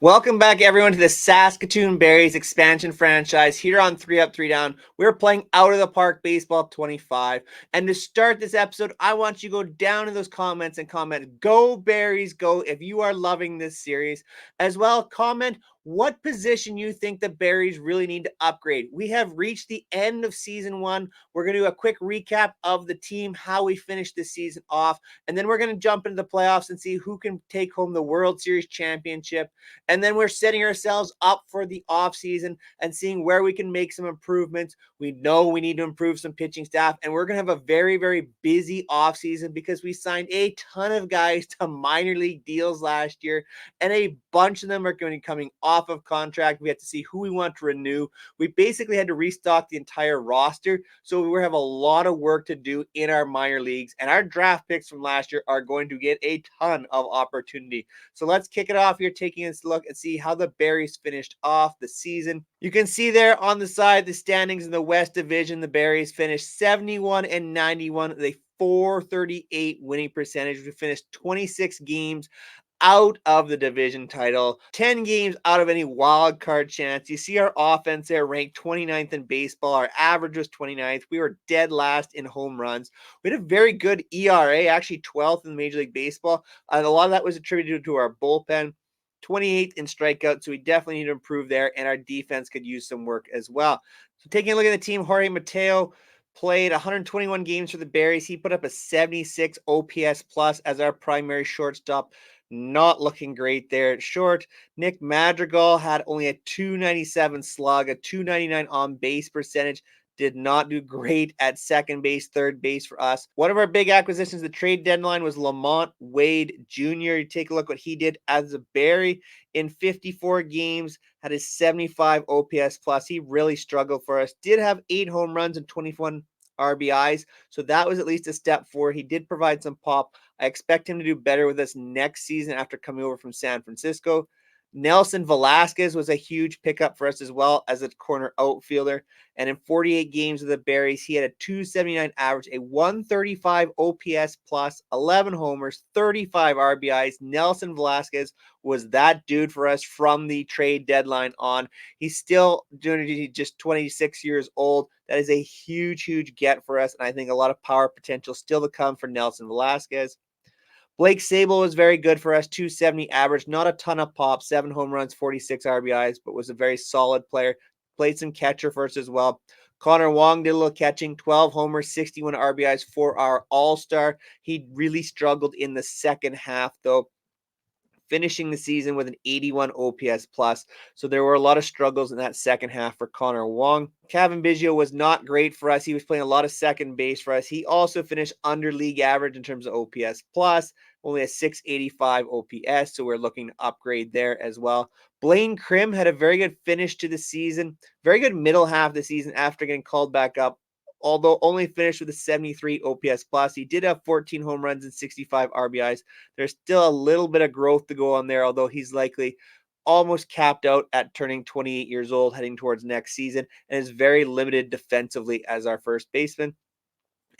Welcome back, everyone, to the Saskatoon Berries expansion franchise here on 3 Up, 3 Down. We're playing Out of the Park Baseball 25. And to start this episode, I want you to go down in those comments and comment, "Go Berries, go," if you are loving this series. As well, comment what position you think the Berries really need to upgrade. We have reached the end of season one. We're going to do a quick recap of the team, how we finished this season off, and then we're going to jump into the playoffs and see who can take home the World Series championship. And then we're setting ourselves up for the offseason and seeing where we can make some improvements. We know we need to improve some pitching staff, and we're going to have a very, very busy offseason because we signed a ton of guys to minor league deals last year, and a bunch of them are going to be coming off of contract. We have to see who we want to renew. We basically had to restock the entire roster, so we have a lot of work to do in our minor leagues, and our draft picks from last year are going to get a ton of opportunity. So let's kick it off here, taking a look and see how the Berries finished off the season. You can see there on the side the standings in the West Division. The Berries finished 71-91 with a .438 winning percentage. We finished 26 games out of the division title, 10 games out of any wild card chance. You see our offense there ranked 29th in baseball. Our average was 29th. We were dead last in home runs. We had a very good ERA, actually 12th in Major League Baseball. And a lot of that was attributed to our bullpen. 28th in strikeouts, so we definitely need to improve there, and our defense could use some work as well. So taking a look at the team, Jorge Mateo played 121 games for the Berries. He put up a 76 OPS plus as our primary shortstop. Not looking great there at short. Nick Madrigal had only a .297 slug, a .299 on base percentage. Did not do great at second base, third base for us. One of our big acquisitions, the trade deadline, was Lamont Wade Jr. You take a look what he did as a Berry in 54 games, had a 75 OPS plus. He really struggled for us. Did have 8 home runs and 21 RBIs, so that was at least a step forward. He did provide some pop. I expect him to do better with us next season after coming over from San Francisco. Nelson Velasquez was a huge pickup for us as well as a corner outfielder. And in 48 games of the Berries, he had a .279 average, a .135 OPS plus, 11 homers, 35 RBIs. Nelson Velasquez was that dude for us from the trade deadline on. He's still doing just 26 years old. That is a huge, huge get for us. And I think a lot of power potential still to come for Nelson Velasquez. Blake Sable was very good for us, .270 average, not a ton of pop, 7 home runs, 46 RBIs, but was a very solid player. Played some catcher for us as well. Connor Wong did a little catching, 12 homers, 61 RBIs for our all-star. He really struggled in the second half, though, finishing the season with an 81 OPS plus. So there were a lot of struggles in that second half for Connor Wong. Kevin Biggio was not great for us. He was playing a lot of second base for us. He also finished under league average in terms of OPS plus, only a 685 OPS. So we're looking to upgrade there as well. Blaine Krim had a very good finish to the season, very good middle half of the season after getting called back up. Although only finished with a 73 OPS plus, he did have 14 home runs and 65 RBIs. There's still a little bit of growth to go on there, although he's likely almost capped out at turning 28 years old, heading towards next season, and is very limited defensively as our first baseman.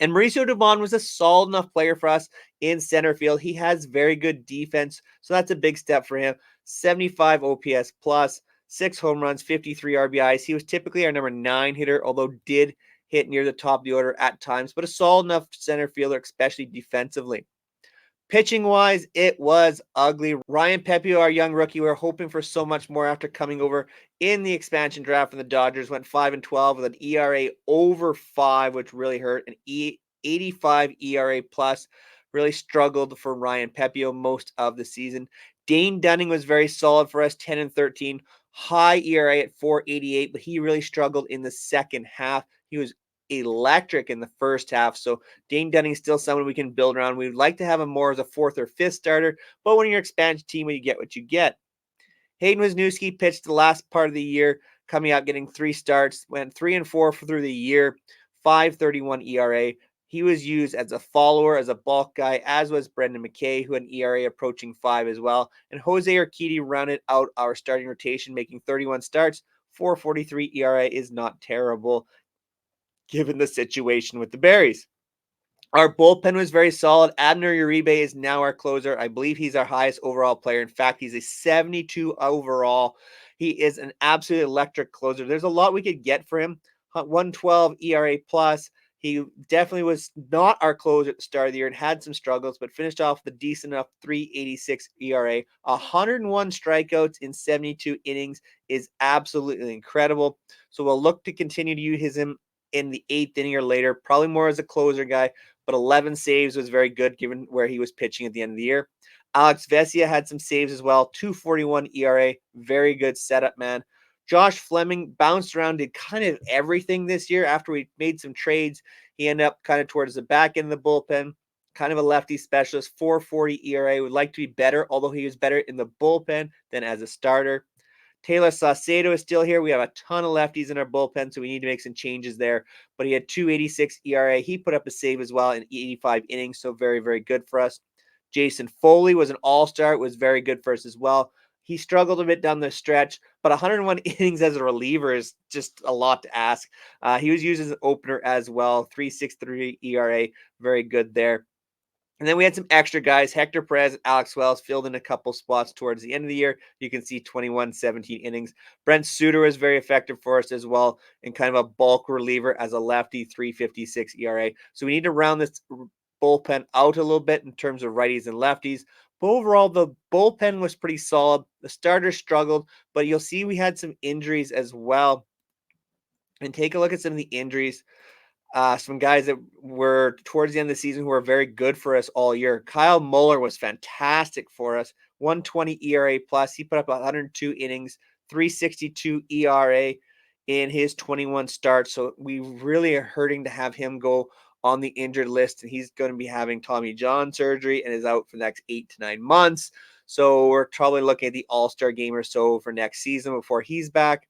And Mauricio Dubon was a solid enough player for us in center field. He has very good defense, so that's a big step for him. 75 OPS plus, 6 home runs, 53 RBIs. He was typically our number 9 hitter, although did hit near the top of the order at times, but a solid enough center fielder, especially defensively. Pitching-wise, it was ugly. Ryan Pepio, our young rookie, we were hoping for so much more after coming over in the expansion draft from the Dodgers. Went 5-12 with an ERA over 5, which really hurt. An 85 ERA plus. Really struggled for Ryan Pepio most of the season. Dane Dunning was very solid for us, 10-13. High ERA at 4.88, but he really struggled in the second half. He was electric in the first half. So Dane Dunning is still someone we can build around. We'd like to have him more as a 4th or 5th starter, but when you're an expansion team, you get what you get. Hayden Wisniewski pitched the last part of the year, coming out getting 3 starts, went 3-4 through the year, 5.31 ERA. He was used as a follower, as a bulk guy, as was Brendan McKay, who had an ERA approaching 5 as well. And Jose Urquidy rounded out our starting rotation, making 31 starts. 4.43 ERA is not terrible given the situation with the Berries. Our bullpen was very solid. Abner Uribe is now our closer. I believe he's our highest overall player. In fact, he's a 72 overall. He is an absolute electric closer. There's a lot we could get for him. 112 ERA plus. He definitely was not our closer at the start of the year and had some struggles, but finished off with a decent enough 386 ERA. 101 strikeouts in 72 innings is absolutely incredible. So we'll look to continue to use him in the 8th inning or later, probably more as a closer guy, but 11 saves was very good given where he was pitching at the end of the year. Alex Vesia had some saves as well, 241 ERA, very good setup, man. Josh Fleming bounced around, did kind of everything this year after we made some trades. He ended up kind of towards the back end of the bullpen, kind of a lefty specialist, 440 ERA. Would like to be better, although he was better in the bullpen than as a starter. Taylor Saucedo is still here. We have a ton of lefties in our bullpen, so we need to make some changes there. But he had 286 ERA. He put up a save as well in 85 innings, so very, very good for us. Jason Foley was an all-star, was very good for us as well. He struggled a bit down the stretch, but 101 innings as a reliever is just a lot to ask. He was used as an opener as well, 3.63 ERA, very good there. And then we had some extra guys. Hector Perez and Alex Wells filled in a couple spots towards the end of the year. You can see 21, 17 innings. Brent Suter was very effective for us as well, and kind of a bulk reliever as a lefty, 3.56 ERA. So we need to round this bullpen out a little bit in terms of righties and lefties. But overall, the bullpen was pretty solid. The starters struggled, but you'll see we had some injuries as well. And take a look at some of the injuries. Some guys that were towards the end of the season who were very good for us all year. Kyle Muller was fantastic for us. 120 ERA plus. He put up 102 innings, 362 ERA in his 21 starts. So we really are hurting to have him go on the injured list. And he's going to be having Tommy John surgery and is out for the next 8 to 9 months. So we're probably looking at the All-Star game or so for next season before he's back.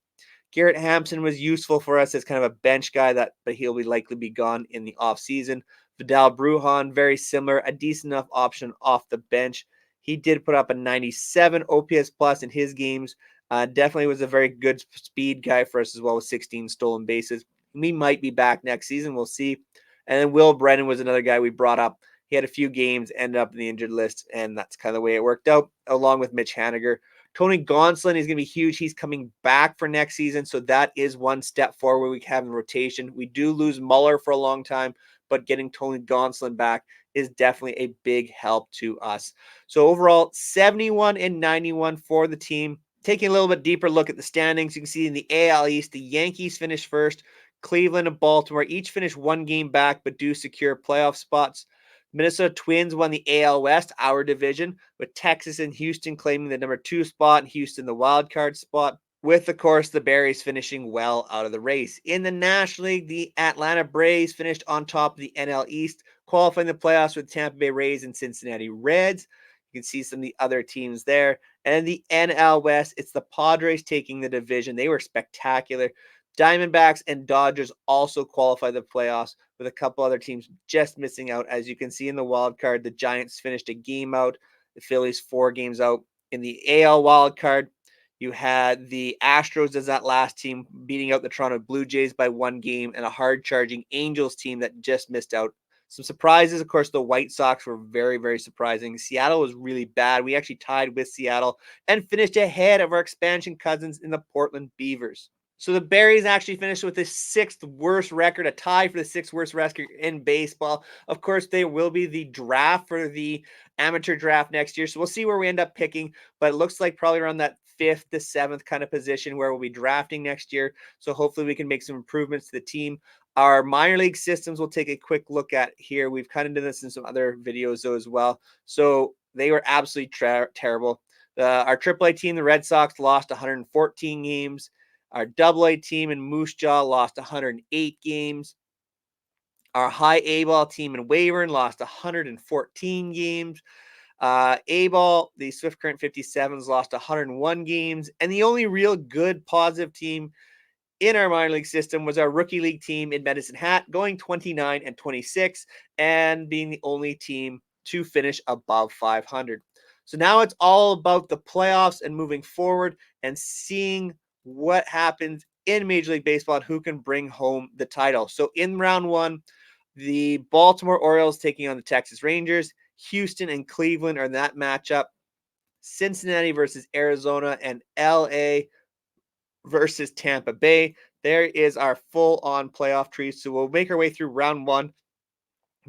Garrett Hampson was useful for us as kind of a bench guy, but he'll be likely be gone in the offseason. Vidal Brujan, very similar, a decent enough option off the bench. He did put up a 97 OPS plus in his games. Definitely was a very good speed guy for us as well with 16 stolen bases. We might be back next season. We'll see. And then Will Brennan was another guy we brought up. He had a few games, ended up in the injured list, and that's kind of the way it worked out, along with Mitch Haniger. Tony Gonsolin is going to be huge. He's coming back for next season, so that is one step forward we have in rotation. We do lose Muller for a long time, but getting Tony Gonsolin back is definitely a big help to us. So overall, 71 and 91 for the team. Taking a little bit deeper look at the standings, you can see in the AL East, the Yankees finished first. Cleveland and Baltimore each finished one game back, but do secure playoff spots. Minnesota Twins won the AL West, our division, with Texas and Houston claiming the number 2 spot and Houston the wild card spot, with, of course, the Berries finishing well out of the race. In the National League, the Atlanta Braves finished on top of the NL East, qualifying the playoffs with Tampa Bay Rays and Cincinnati Reds. You can see some of the other teams there. And in the NL West, it's the Padres taking the division. They were spectacular. Diamondbacks and Dodgers also qualify the playoffs, with a couple other teams just missing out. As you can see in the wild card, the Giants finished a game out, the Phillies 4 games out. In the AL wild card, you had the Astros as that last team beating out the Toronto Blue Jays by 1 game, and a hard-charging Angels team that just missed out. Some surprises, of course, the White Sox were very, very surprising. Seattle was really bad. We actually tied with Seattle and finished ahead of our expansion cousins in the Portland Beavers. So the Berries actually finished with the 6th worst record, a tie for the 6th worst record in baseball. Of course, there will be the draft for the amateur draft next year. So we'll see where we end up picking, but it looks like probably around that 5th to 7th kind of position where we'll be drafting next year. So hopefully we can make some improvements to the team. Our minor league systems we'll take a quick look at here. We've kind of done this in some other videos though as well. So they were absolutely terrible. Our AAA team, the Red Sox, lost 114 games. Our AA team in Moose Jaw lost 108 games. Our high A-ball team in Weyburn lost 114 games. A-ball, the Swift Current 57s lost 101 games. And the only real good positive team in our minor league system was our rookie league team in Medicine Hat, going 29 and 26 and being the only team to finish above 500. So now it's all about the playoffs and moving forward and seeing what happens in Major League Baseball and who can bring home the title. So in round 1, The Baltimore Orioles taking on the Texas Rangers. Houston and Cleveland are in that matchup. Cincinnati versus Arizona, and LA versus Tampa Bay. There is our full on playoff tree. So we'll make our way through round one,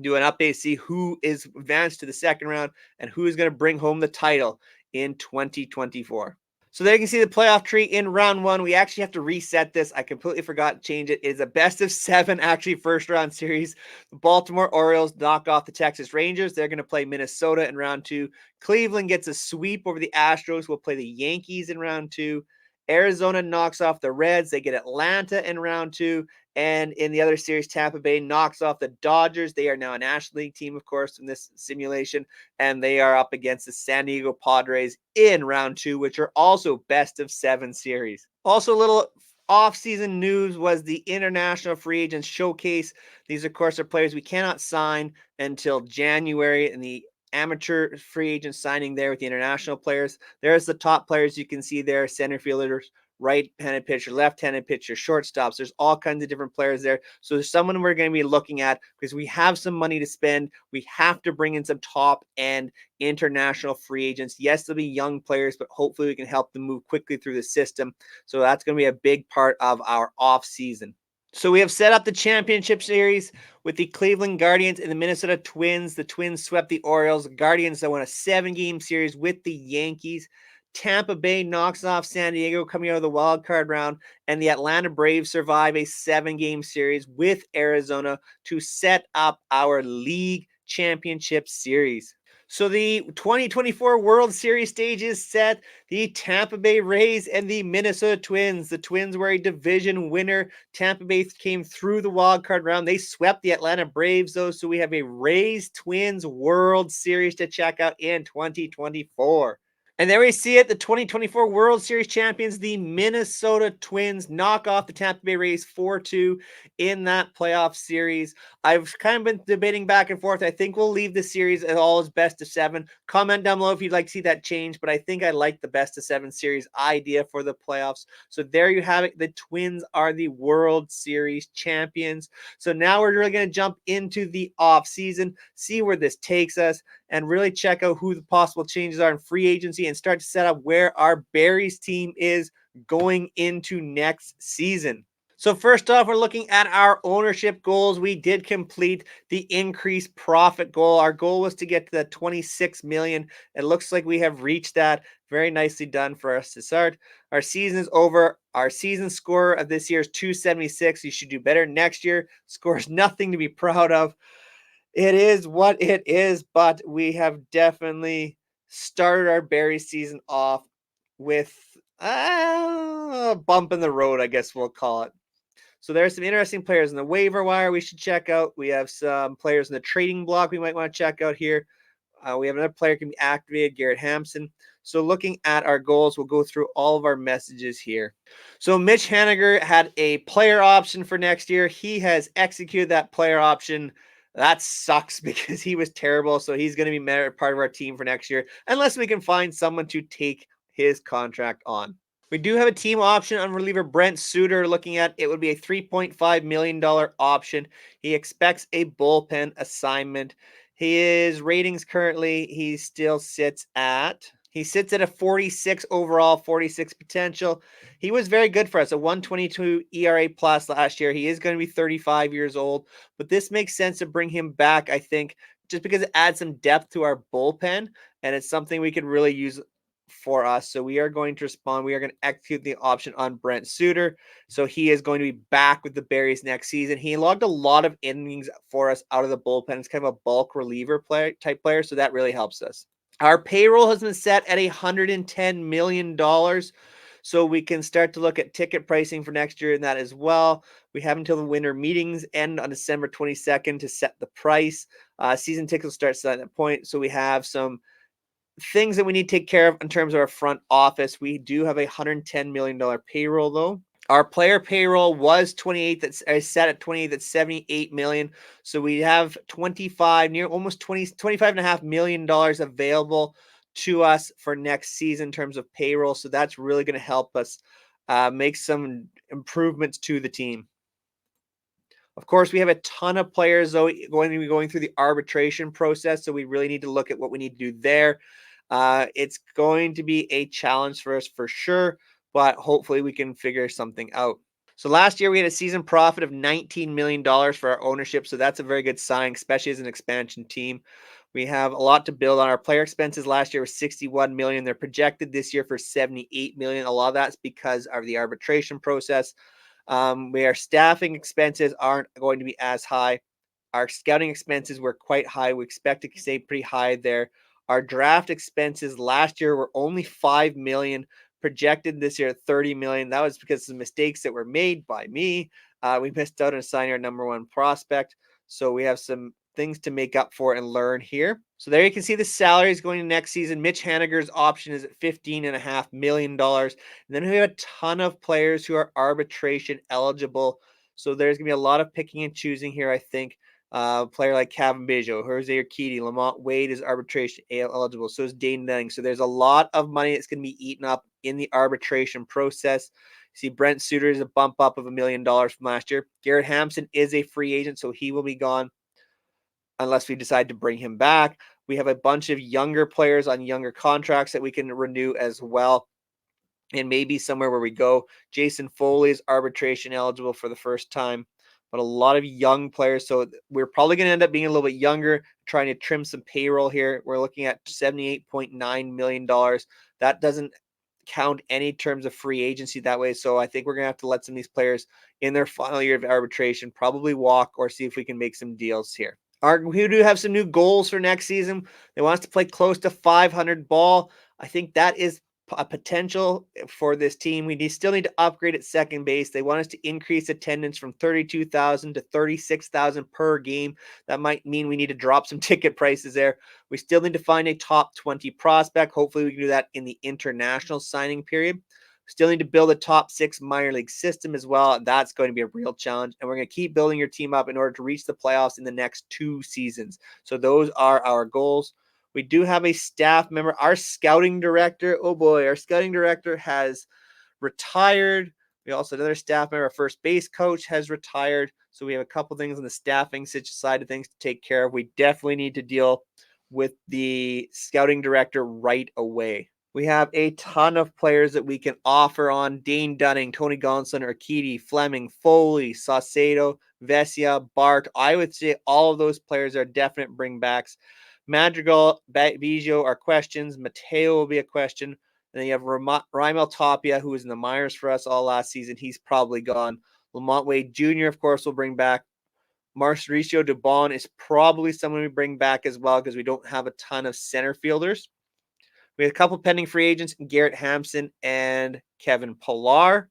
do an update, see who is advanced to the second round and who is going to bring home the title in 2024. So there you can see the playoff tree in round one. We actually have to reset this. I completely forgot to change it. It is a best of 7, actually, first round series. The Baltimore Orioles knock off the Texas Rangers. They're going to play Minnesota in round two. Cleveland gets a sweep over the Astros. We'll play the Yankees in round two. Arizona knocks off the Reds. They get Atlanta in round two. And in the other series, Tampa Bay knocks off the Dodgers. They are now a National League team, of course, in this simulation. And they are up against the San Diego Padres in round two, which are also best of 7 series. Also, a little off-season news was the International Free Agents Showcase. These, of course, are players we cannot sign until January, and the amateur free agent signing there with the international players. There's the top players you can see there, center fielders, right-handed pitcher, left-handed pitcher, shortstops. There's all kinds of different players there. So there's someone we're going to be looking at because we have some money to spend. We have to bring in some top-end international free agents. Yes, they'll be young players, but hopefully we can help them move quickly through the system. So that's going to be a big part of our off season. So we have set up the championship series with the Cleveland Guardians and the Minnesota Twins. The Twins swept the Orioles. The Guardians that won a 7-game series with the Yankees. Tampa Bay knocks off San Diego coming out of the wild card round, and the Atlanta Braves survive a 7-game series with Arizona to set up our league championship series. So the 2024 World Series stage is set. The Tampa Bay Rays and the Minnesota Twins. The Twins were a division winner. Tampa Bay came through the wild card round. They swept the Atlanta Braves, though. So we have a Rays Twins World Series to check out in 2024. And there we see it. The 2024 World Series champions, the Minnesota Twins, knock off the Tampa Bay Rays 4-2 in that playoff series. I've kind of been debating back and forth. I think we'll leave the series at all as best of 7. Comment down below if you'd like to see that change, but I think I like the best of 7 series idea for the playoffs. So there you have it. The Twins are the World Series champions. So now we're really going to jump into the off season, see where this takes us, and really check out who the possible changes are in free agency and start to set up where our Berries team is going into next season. So first off, we're looking at our ownership goals. We did complete the increased profit goal. Our goal was to get to the 26 million. It looks like we have reached that. Very nicely done for us to start. Our season is over. Our season score of this year is 276. You should do better next year. Score is nothing to be proud of. It is what it is, but we have definitely started our berry season off with a bump in the road, I guess we'll call it. So there's some interesting players in the waiver wire we should check out. We have some players in the trading block we might want to check out here. We have another player can be activated, Garrett Hampson. So looking at our goals, we'll go through all of our messages here. So Mitch Haniger had a player option for next year. He has executed that player option. That sucks because he was terrible. So he's going to be part of our team for next year, unless we can find someone to take his contract on. We do have a team option on reliever Brent Suter. Looking at it would be a $3.5 million option. He expects a bullpen assignment. His ratings currently, he sits at a 46 overall, 46 potential. He was very good for us, a 122 ERA plus last year. He is going to be 35 years old, but this makes sense to bring him back, I think, just because it adds some depth to our bullpen, and it's something we could really use for us. So we are going to respond. We are going to execute the option on Brent Suter. So he is going to be back with the Berries next season. He logged a lot of innings for us out of the bullpen. It's kind of a bulk reliever type player. So that really helps us. Our payroll has been set at $110 million. So we can start to look at ticket pricing for next year and that as well. We have until the winter meetings end on December 22nd to set the price. Season tickets will start set at that point. So we have some things that we need to take care of in terms of our front office. We do have a $110 million payroll, though. Our player payroll was 28. That's set at 28. That's 78 million. So we have 25, near almost 20, 25 and a half million dollars available to us for next season in terms of payroll. So that's really going to help us make some improvements to the team. Of course, we have a ton of players though going to be going through the arbitration process, so we really need to look at what we need to do there. It's going to be a challenge for us for sure, but hopefully we can figure something out. So last year we had a season profit of $19 million for our ownership, so that's a very good sign, especially as an expansion team. We have a lot to build on. Our player expenses last year was 61 million. They're projected this year for 78 million. A lot of that's because of the arbitration process. Where staffing expenses aren't going to be as high. Our scouting expenses were quite high. We expect to stay pretty high there. Our draft expenses last year were only 5 million, projected this year at 30 million. That was because of the mistakes that were made by me. We missed out on signing our number one prospect. So we have some things to make up for and learn here. So there you can see the salaries going to next season. Mitch Haniger's option is at $15.5 million. And then we have a ton of players who are arbitration eligible. So there's going to be a lot of picking and choosing here, I think. Player like Kevin Biggio, Jose Urquidy, Lamont Wade is arbitration eligible. So is Dane Dunning. So there's a lot of money that's going to be eaten up in the arbitration process. See, Brent Suter is a bump up of $1 million from last year. Garrett Hampson is a free agent, so he will be gone unless we decide to bring him back. We have a bunch of younger players on younger contracts that we can renew as well. And maybe somewhere where we go. Jason Foley is arbitration eligible for the first time, but a lot of young players. So we're probably going to end up being a little bit younger, trying to trim some payroll here. We're looking at $78.9 million. That doesn't count any terms of free agency that way. So I think we're going to have to let some of these players in their final year of arbitration probably walk or see if we can make some deals here. We do have some new goals for next season. They want us to play close to 500 ball. I think that is a potential for this team. We still need to upgrade at second base. They want us to increase attendance from 32,000 to 36,000 per game. That might mean we need to drop some ticket prices there. We still need to find a top 20 prospect. Hopefully we can do that in the international signing period. Still need to build a top 6 minor league system as well. That's going to be a real challenge. And we're going to keep building your team up in order to reach the playoffs in the next 2 seasons. So those are our goals. We do have a staff member, our scouting director. Oh boy, our scouting director has retired. We also have another staff member, our first base coach has retired. So we have a couple things on the staffing side of things to take care of. We definitely need to deal with the scouting director right away. We have a ton of players that we can offer on. Dane Dunning, Tony Gonsolin, Urquidy, Fleming, Foley, Saucedo, Vesia, Bart. I would say all of those players are definite bringbacks. Madrigal, Biggio are questions. Mateo will be a question. And then you have Raimel Tapia, who was in the minors for us all last season. He's probably gone. Lamont Wade Jr., of course, will bring back. Mauricio Dubon is probably someone we bring back as well because we don't have a ton of center fielders. We have a couple pending free agents, Garrett Hampson and Kevin Pillar.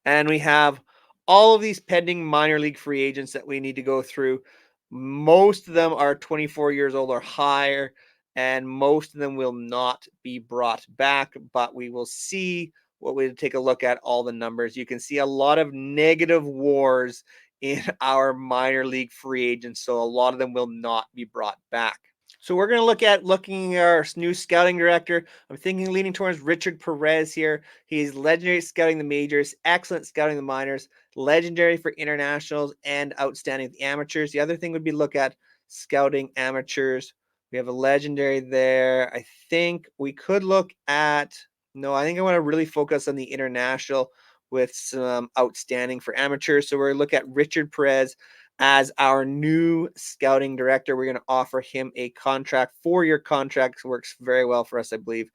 And we have all of these pending minor league free agents that we need to go through. Most of them are 24 years old or higher, and most of them will not be brought back, but we will see what we take a look at all the numbers. You can see a lot of negative wars in our minor league free agents, so a lot of them will not be brought back. So we're going to looking at our new scouting director. I'm thinking leaning towards Richard Perez here. He's legendary scouting the majors, excellent scouting the minors, legendary for internationals, and outstanding at the amateurs. The other thing would be look at scouting amateurs. We have a legendary there. I think we could look at, no, I think I want to really focus on the international with some outstanding for amateurs. So we're going to look at Richard Perez as our new scouting director. We're going to offer him a contract, 4-year contract. Works very well for us, I believe.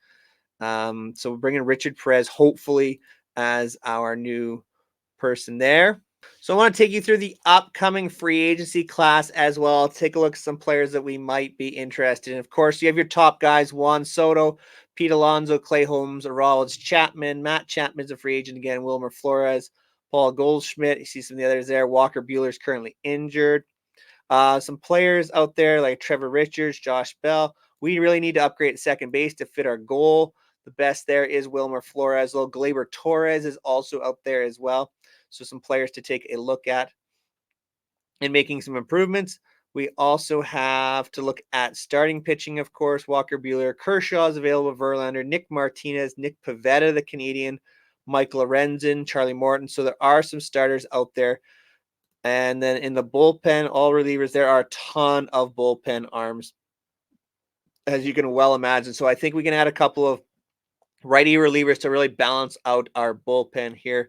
So we're bringing Richard Perez, hopefully, as our new person there. So I want to take you through the upcoming free agency class as well. Take a look at some players that we might be interested in. Of course, you have your top guys, Juan Soto, Pete Alonso, Clay Holmes, Aroldis Chapman. Matt Chapman's a free agent again. Wilmer Flores, Paul Goldschmidt. You see some of the others there. Walker Buehler's currently injured. Some players out there like Trevor Richards, Josh Bell. We really need to upgrade at second base to fit our goal. The best there is Wilmer Flores. Little Gleyber Torres is also out there as well. So some players to take a look at and making some improvements. We also have to look at starting pitching, of course. Walker Buehler, Kershaw is available, Verlander, Nick Martinez, Nick Pivetta, the Canadian, Michael Lorenzen, Charlie Morton. So there are some starters out there. And then in the bullpen, all relievers, there are a ton of bullpen arms, as you can well imagine. So I think we can add a couple of righty relievers to really balance out our bullpen here.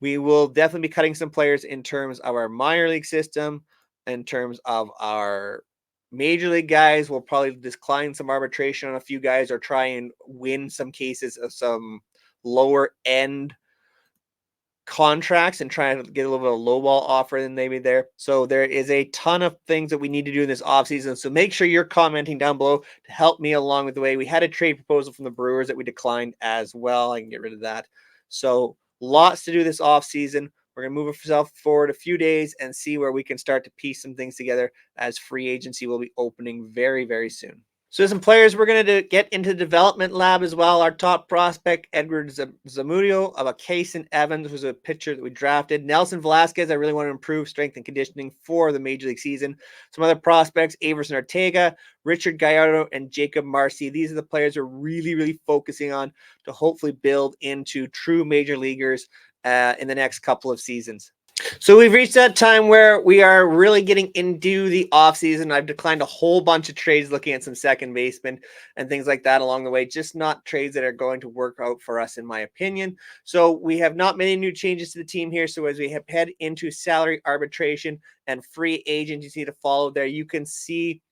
We will definitely be cutting some players in terms of our minor league system, in terms of our major league guys. We'll probably decline some arbitration on a few guys or try and win some cases of some lower end contracts and try to get a little bit of lowball offer than maybe there. So there is a ton of things that we need to do in this offseason. So make sure you're commenting down below to help me along with the way. We had a trade proposal from the Brewers that we declined as well. I can get rid of that. So lots to do this offseason. We're going to move ourselves forward a few days and see where we can start to piece some things together, as free agency will be opening very, very soon. So some players we're going to get into the development lab as well. Our top prospect, Edward Zamudio of a Kason Evans, who's a pitcher that we drafted. Nelson Velasquez, I really want to improve strength and conditioning for the Major League season. Some other prospects, Averson Ortega, Richard Gallardo, and Jacob Marcy. These are the players we're really, really focusing on to hopefully build into true Major Leaguers in the next couple of seasons. So we've reached that time where we are really getting into the offseason. I've declined a whole bunch of trades looking at some second basemen and things like that along the way, just not trades that are going to work out for us, in my opinion. So we have not many new changes to the team here. So as we head into salary arbitration and free agency to follow there, you can see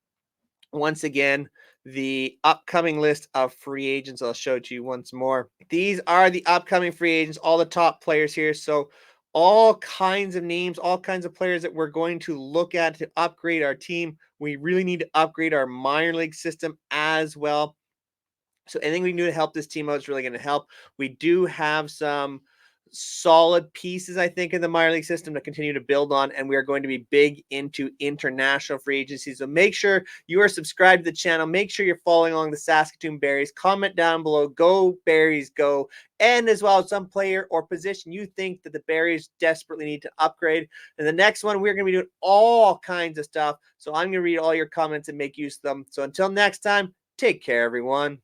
once again the upcoming list of free agents. I'll show it to you once more. These are the upcoming free agents, all the top players here. So all kinds of names, all kinds of players that we're going to look at to upgrade our team. We really need to upgrade our minor league system as well. So anything we can do to help this team out is really going to help. We do have some solid pieces, I think, in the minor league system to continue to build on, and we are going to be big into international free agency. So make sure you are subscribed to the channel. Make sure you're following along the Saskatoon Berries. Comment down below. Go Berries, go. And as well as some player or position you think that the Berries desperately need to upgrade. And the next one, we're going to be doing all kinds of stuff. So I'm going to read all your comments and make use of them. So until next time, take care, everyone.